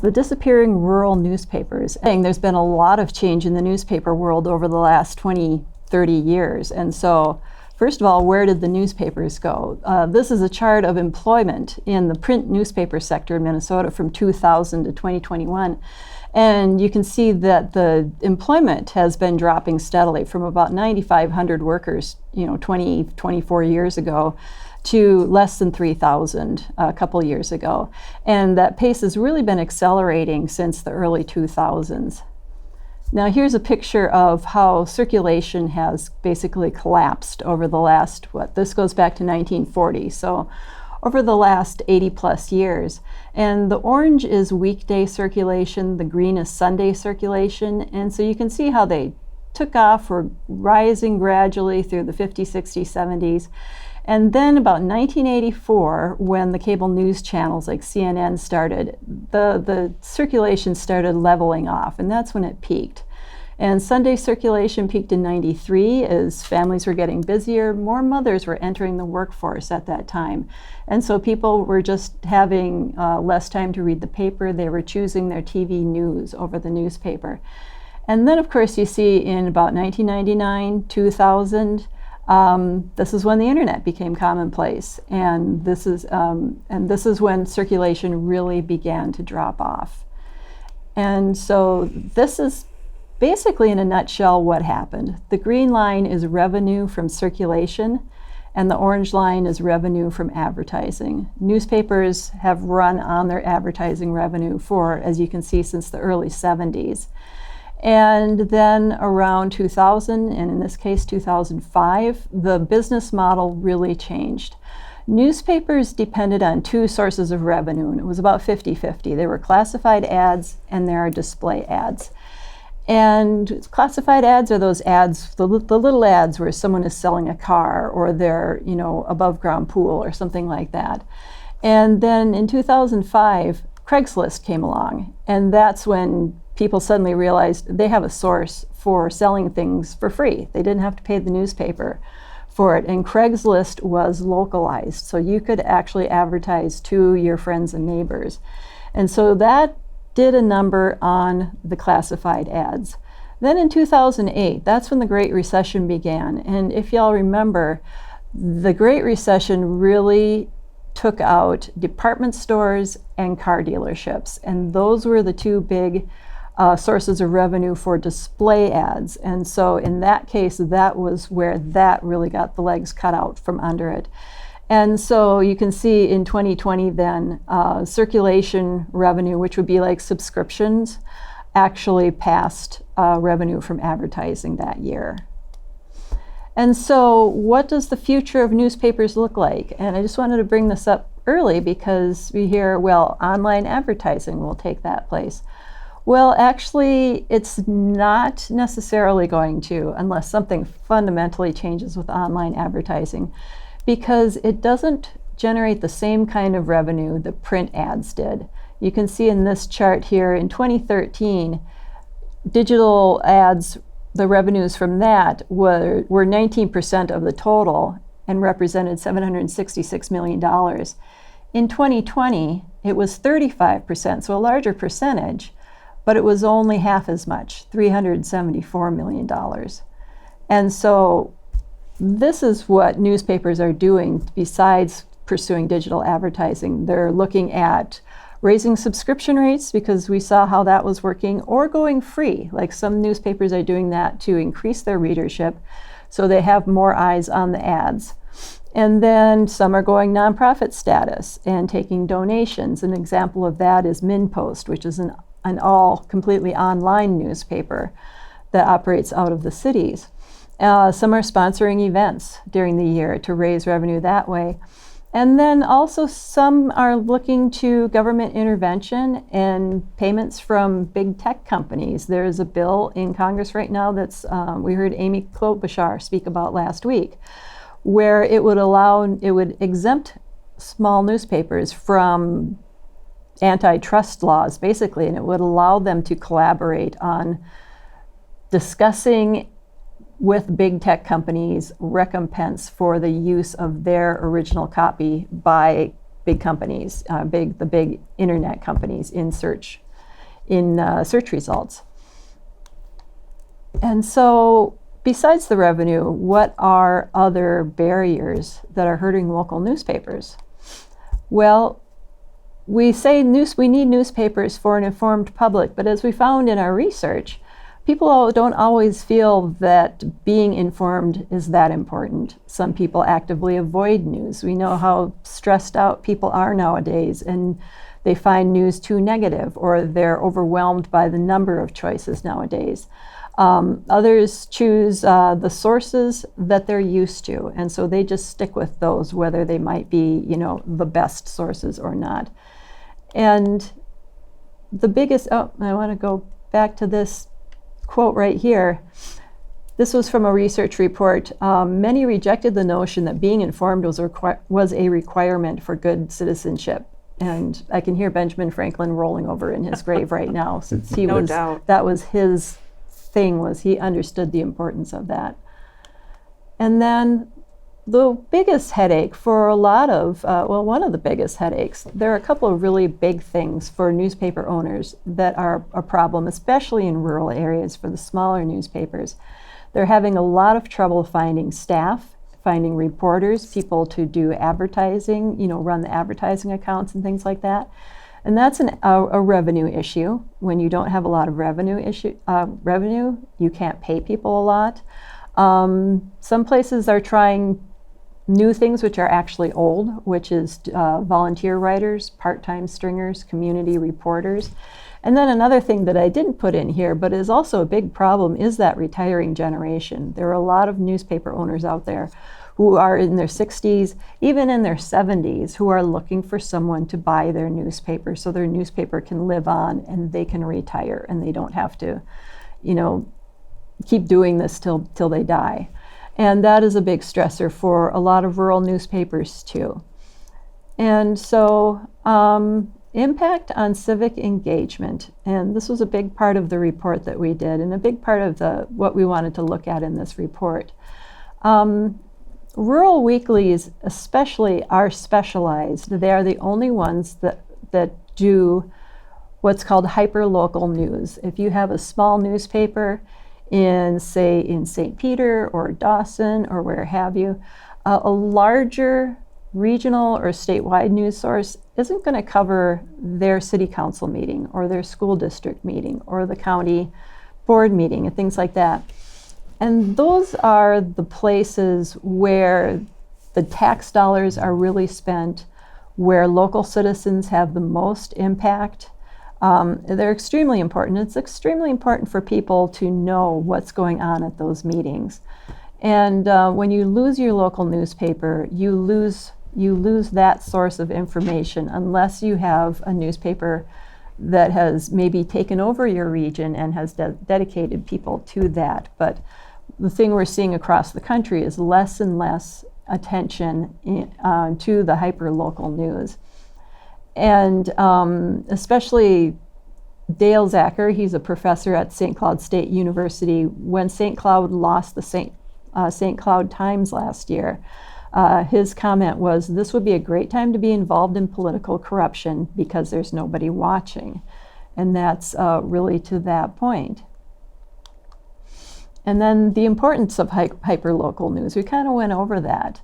The disappearing rural newspapers. There's been a lot of change in the newspaper world over the last 20, 30 years. And so, first of all, where did the newspapers go? This is a chart of employment in the print newspaper sector in Minnesota from 2000 to 2021. And you can see that the employment has been dropping steadily from about 9,500 workers, 20, 24 years ago, to less than 3,000 a couple years ago. And that pace has really been accelerating since the early 2000s. Now here's a picture of how circulation has basically collapsed over the last, this goes back to 1940, so over the last 80 plus years. And the orange is weekday circulation, the green is Sunday circulation, and so you can see how they took off, were rising gradually through the 50s, 60s, 70s. And then about 1984, when the cable news channels like CNN started, the circulation started leveling off, and that's when it peaked. And Sunday circulation peaked in 93 as families were getting busier. More mothers were entering the workforce at that time. And so people were just having less time to read the paper. They were choosing their TV news over the newspaper. And then, of course, you see in about 1999, 2000, this is when the internet became commonplace, and this is when circulation really began to drop off. And so this is basically, in a nutshell, what happened. The green line is revenue from circulation, and the orange line is revenue from advertising. Newspapers have run on their advertising revenue for, as you can see, since the early 70s. And then around 2000, and in this case 2005, the business model really changed. Newspapers depended on two sources of revenue, and it was about 50-50. There were classified ads and there are display ads. And classified ads are those ads, the little ads where someone is selling a car or their, above ground pool or something like that. And then in 2005, Craigslist came along, and that's when people suddenly realized they have a source for selling things for free. They didn't have to pay the newspaper for it. And Craigslist was localized, so you could actually advertise to your friends and neighbors. And so that did a number on the classified ads. Then in 2008, that's when the Great Recession began. And if y'all remember, the Great Recession really took out department stores and car dealerships. And those were the two big sources of revenue for display ads. And so in that case, that was where that really got the legs cut out from under it. And so you can see in 2020 then, circulation revenue, which would be like subscriptions, actually passed revenue from advertising that year. And so what does the future of newspapers look like? And I just wanted to bring this up early because we hear, well, online advertising will take that place. Well, actually, it's not necessarily going to, unless something fundamentally changes with online advertising, because it doesn't generate the same kind of revenue that print ads did. You can see in this chart here, in 2013, digital ads, the revenues from that were 19% of the total and represented $766 million. In 2020, it was 35%, so a larger percentage, but it was only half as much, $374 million. And so this is what newspapers are doing besides pursuing digital advertising. They're looking at raising subscription rates because we saw how that was working, or going free. Like some newspapers are doing that to increase their readership so they have more eyes on the ads. And then some are going nonprofit status and taking donations. An example of that is MinPost, which is an all completely online newspaper that operates out of the cities. Some are sponsoring events during the year to raise revenue that way. And then also some are looking to government intervention and payments from big tech companies. There's a bill in Congress right now that's, we heard Amy Klobuchar speak about last week, where it would exempt small newspapers from antitrust laws, basically, and it would allow them to collaborate on discussing with big tech companies recompense for the use of their original copy by big companies, the big internet companies in search in search results. And so besides the revenue, what are other barriers that are hurting local newspapers? Well, we say we need newspapers for an informed public, but as we found in our research, people don't always feel that being informed is that important. Some people actively avoid news. We know how stressed out people are nowadays, and they find news too negative, or they're overwhelmed by the number of choices nowadays. Others choose the sources that they're used to, and so they just stick with those, whether they might be, the best sources or not. And the biggest, I want to go back to this quote right here. This was from a research report. Many rejected the notion that being informed was a requirement for good citizenship. And I can hear Benjamin Franklin rolling over in his grave right now, since that was his thing, was he understood the importance of that. And then the biggest headache for a lot of, one of the biggest headaches, there are a couple of really big things for newspaper owners that are a problem, especially in rural areas for the smaller newspapers. They're having a lot of trouble finding staff, finding reporters, people to do advertising, run the advertising accounts and things like that. And that's a revenue issue. When you don't have a lot of revenue, you can't pay people a lot. Some places are trying new things which are actually old, which is volunteer writers, part-time stringers, community reporters. And then another thing that I didn't put in here, but is also a big problem, is that retiring generation. There are a lot of newspaper owners out there who are in their 60s, even in their 70s, who are looking for someone to buy their newspaper so their newspaper can live on and they can retire and they don't have to, keep doing this till they die. And that is a big stressor for a lot of rural newspapers too. And so impact on civic engagement. And this was a big part of the report that we did, and a big part of what we wanted to look at in this report. Rural weeklies especially are specialized. They are the only ones that do what's called hyperlocal news. If you have a small newspaper in St. Peter or Dawson or where have you, a larger regional or statewide news source isn't going to cover their city council meeting or their school district meeting or the county board meeting and things like that. And those are the places where the tax dollars are really spent, where local citizens have the most impact. They're extremely important. It's extremely important for people to know what's going on at those meetings. And when you lose your local newspaper, you lose that source of information, unless you have a newspaper that has maybe taken over your region and has dedicated people to that. But the thing we're seeing across the country is less and less attention to the hyper-local news. And especially Dale Zacher, he's a professor at St. Cloud State University. When St. Cloud lost the St. Cloud Times last year, his comment was, "This would be a great time to be involved in political corruption because there's nobody watching." And that's really to that point. And then the importance of hyperlocal news, we kind of went over that.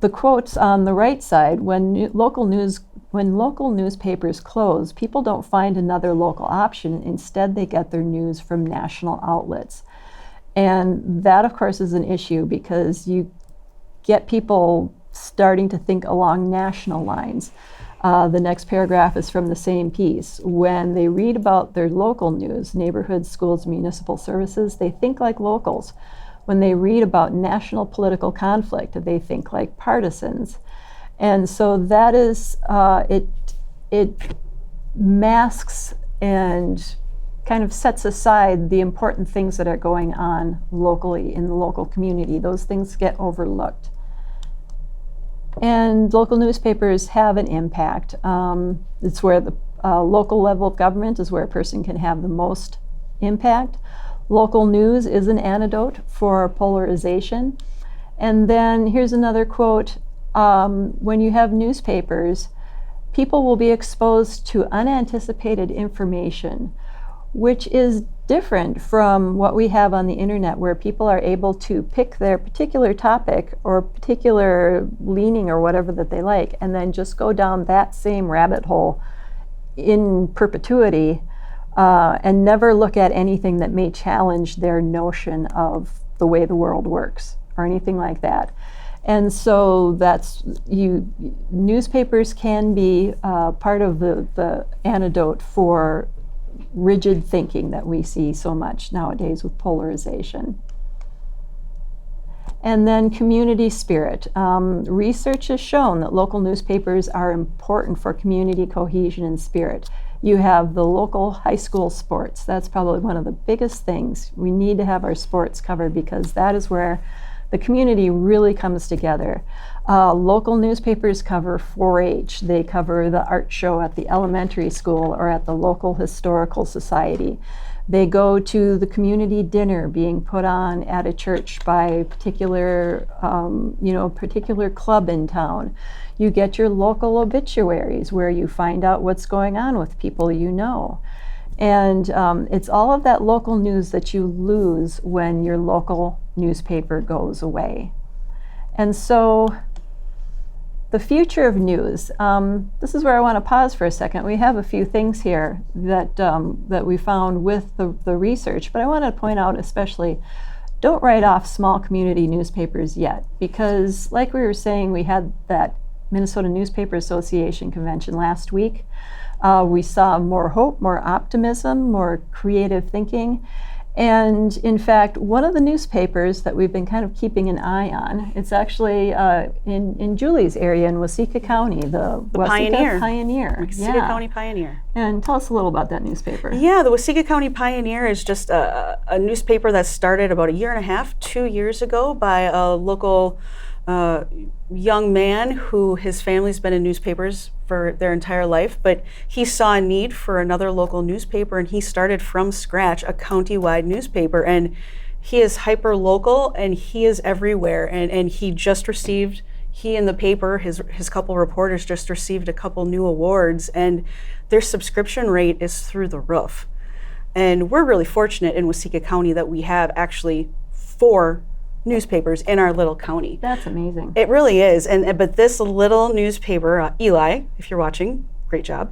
The quotes on the right side, when local newspapers close, people don't find another local option. Instead, they get their news from national outlets. And that, of course, is an issue because you get people starting to think along national lines. The next paragraph is from the same piece. When they read about their local news, neighborhoods, schools, municipal services, they think like locals. When they read about national political conflict, they think like partisans. And so that is, it masks and kind of sets aside the important things that are going on locally in the local community. Those things get overlooked. And local newspapers have an impact. It's where the local level of government is where a person can have the most impact. Local news is an antidote for polarization. And then here's another quote. When you have newspapers, people will be exposed to unanticipated information, which is different from what we have on the internet, where people are able to pick their particular topic or particular leaning or whatever that they like, and then just go down that same rabbit hole in perpetuity, and never look at anything that may challenge their notion of the way the world works or anything like that. And so newspapers can be part of the antidote for rigid thinking that we see so much nowadays with polarization. And then community spirit. Research has shown that local newspapers are important for community cohesion and spirit. You have the local high school sports. That's probably one of the biggest things. We need to have our sports covered because that is where the community really comes together. Local newspapers cover 4-H. They cover the art show at the elementary school or at the local historical society. They go to the community dinner being put on at a church by a particular club in town. You get your local obituaries where you find out what's going on with people you know. And it's all of that local news that you lose when your local newspaper goes away. And so the future of news, this is where I want to pause for a second. We have a few things here that we found with the research, but I want to point out especially, don't write off small community newspapers yet, because like we were saying, we had that Minnesota Newspaper Association convention last week. We saw more hope, more optimism, more creative thinking. And in fact, one of the newspapers that we've been kind of keeping an eye on, it's actually in Julie's area in Waseca County, the Waseca Pioneer. Waseca County Pioneer. And tell us a little about that newspaper. Yeah, the Waseca County Pioneer is just a newspaper that started about 2 years ago by a local young man who his family's been in newspapers for their entire life, but he saw a need for another local newspaper, and he started from scratch a county-wide newspaper. And he is hyper local, and he is everywhere. And he and the paper, his couple reporters just received a couple new awards, and their subscription rate is through the roof. And we're really fortunate in Waseca County that we have actually 4 newspapers in our little county. That's amazing. It really is. But this little newspaper, Eli, if you're watching, great job.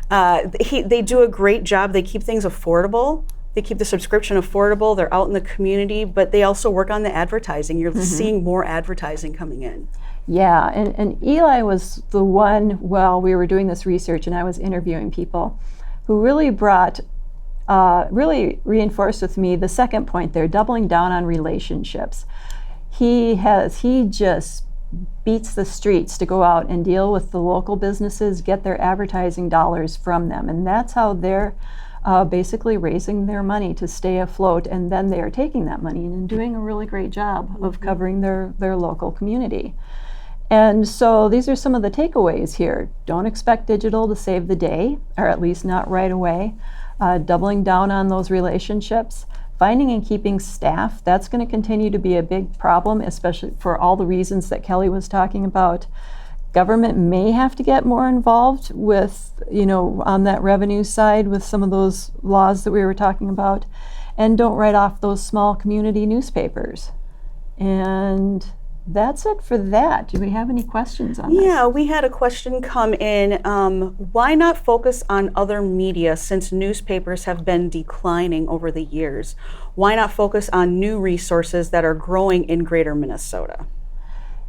They do a great job. They keep things affordable. They keep the subscription affordable. They're out in the community, but they also work on the advertising. You're seeing more advertising coming in. Yeah, and Eli was the one, while we were doing this research and I was interviewing people, who really really reinforced with me the second point there, doubling down on relationships. He just beats the streets to go out and deal with the local businesses, get their advertising dollars from them. And that's how they're basically raising their money to stay afloat. And then they are taking that money and doing a really great job of covering their local community. And so these are some of the takeaways here. Don't expect digital to save the day, or at least not right away. Doubling down on those relationships. Finding and keeping staff, that's going to continue to be a big problem, especially for all the reasons that Kelly was talking about. Government may have to get more involved with, on that revenue side with some of those laws that we were talking about. And don't write off those small community newspapers. And that's it for that. Do we have any questions on this? Yeah, we had a question come in. Why not focus on other media since newspapers have been declining over the years? Why not focus on new resources that are growing in greater Minnesota?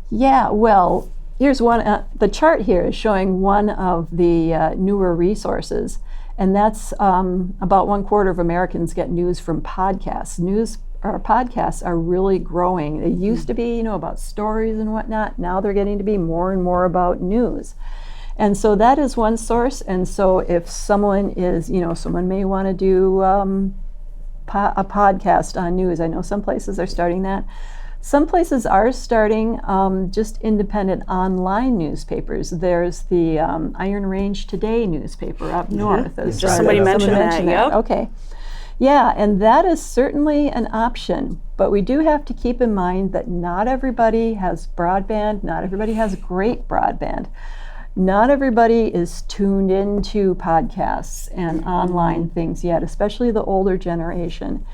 Yeah, well, here's one. The chart here is showing one of the newer resources, and that's about 1/4 of Americans get news from podcasts. Our podcasts are really growing. They used to be, about stories and whatnot. Now they're getting to be more and more about news. And so that is one source. And so if someone is, someone may want to do a podcast on news. I know some places are starting that. Some places are starting just independent online newspapers. There's the Iron Range Today newspaper up north. Just somebody mentioned that. Yep. Okay. Yeah, and that is certainly an option, but we do have to keep in mind that not everybody has broadband, not everybody has great broadband. Not everybody is tuned into podcasts and online things yet, especially the older generation.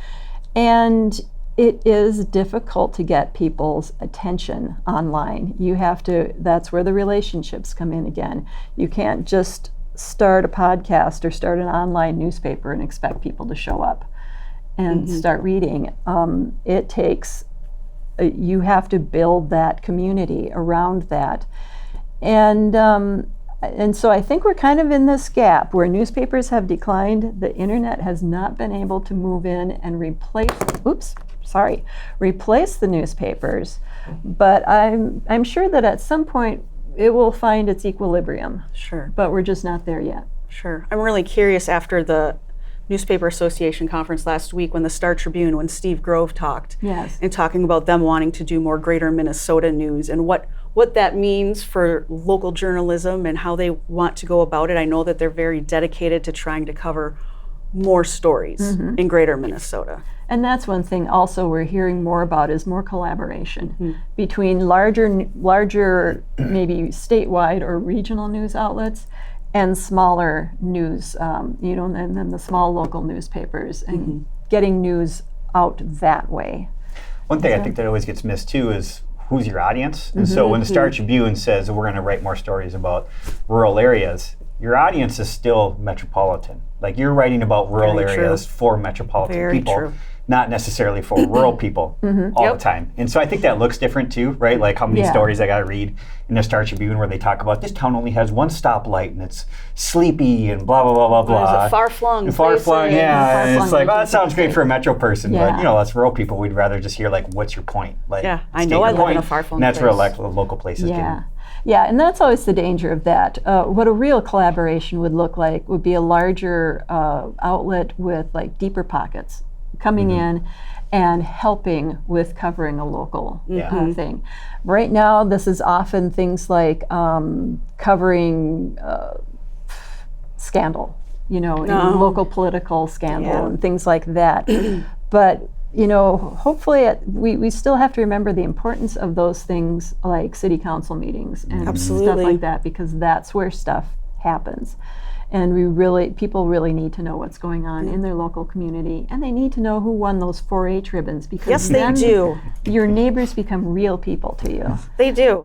And it is difficult to get people's attention online. That's where the relationships come in again. You can't just start a podcast or start an online newspaper and expect people to show up and start reading. It takes, you have to build that community around that. And so I think we're kind of in this gap where newspapers have declined. The internet has not been able to move in and replace the newspapers. But I'm sure that at some point it will find its equilibrium. Sure. But we're just not there yet. Sure. I'm really curious after the Newspaper Association conference last week when the Star-Tribune, when Steve Grove talked, Yes. and talking about them wanting to do more greater Minnesota news and what that means for local journalism and how they want to go about it. I know that they're very dedicated to trying to cover more stories in greater Minnesota. And that's one thing also we're hearing more about is more collaboration between larger maybe statewide or regional news outlets and smaller news, and then the small local newspapers and getting news out that way. One thing I think that always gets missed too is who's your audience. And so when the Star-Tribune says we're going to write more stories about rural areas, your audience is still metropolitan. Like you're writing about rural Very areas true. for metropolitan Very people, true. not necessarily for rural people all the time. And so I think that looks different too, right? Like how many stories I got to read in the Star-Tribune where they talk about this town only has one stoplight and it's sleepy and blah, blah, blah, blah, blah. Far-flung. Far-flung, yeah. And it's like, places. oh, that sounds great for a metro person, Yeah. but us rural people, we'd rather just hear like, what's your point? Like, Yeah, I state know I your live in point. a far-flung And that's place. where local places Yeah. can. Yeah, and that's always the danger of that. What a real collaboration would look like would be a larger outlet with like deeper pockets coming in and helping with covering a local thing. Right now, this is often things like covering scandal, in local political scandal and things like that. But hopefully we still have to remember the importance of those things like city council meetings and stuff like that, because that's where stuff happens. And people really need to know what's going on in their local community, and they need to know who won those 4-H ribbons, because Yes, they then do. your neighbors become real people to you. They do.